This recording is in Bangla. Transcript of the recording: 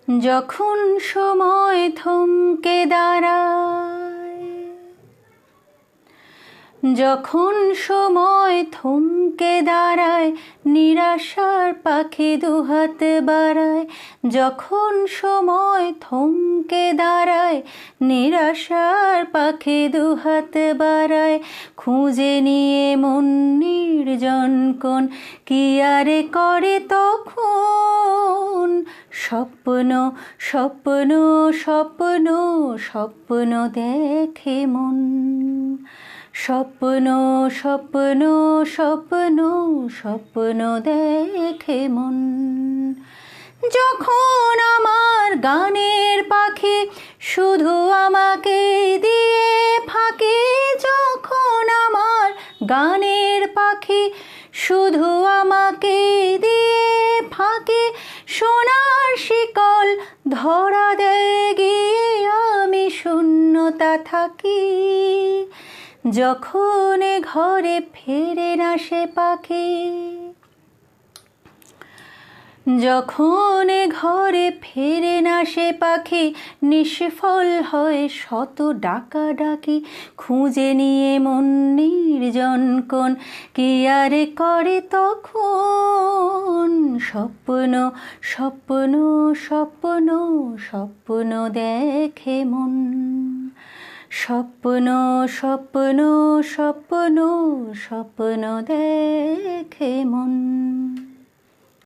যখন সময় থমকে দাঁড়ায়, যখন সময় থমকে দাঁড়ায়, নিরাশার পাখি দুহাত বাড়ায়। যখন সময় থমকে দাঁড়ায়, নিরাশার পাখি দুহাত বাড়ায়। খুঁজে নিয়ে মন নির্জন কোণ, কি আরে করে তখন? স্বপ্ন স্বপ্ন স্বপ্ন স্বপ্ন দেখে মন। স্বপ্ন স্বপ্ন স্বপ্ন স্বপ্ন দেখে মন। যখন আমার গানের পাখি শুধু আমাকে দিয়ে ফাঁকি, যখন আমার গানের পাখি শুধু আমাকে দিয়ে ফাঁকি, সোনার শিকল ধরা দেয় গিয়ে আমি শূন্যতা থাকি। যখন ঘরে ফেরে না সে পাখি, যখন ঘরে ফেরে না সে পাখি, নিষ্ফল হয় শত ডাকাডাকি। খুঁজে নিয়ে মন নির্জন কোণ, কি আরে করে তখন? স্বপ্ন স্বপ্ন স্বপ্ন স্বপ্ন দেখে মন। স্বপ্ন স্বপ্ন স্বপ্ন স্বপ্ন দেখে মন।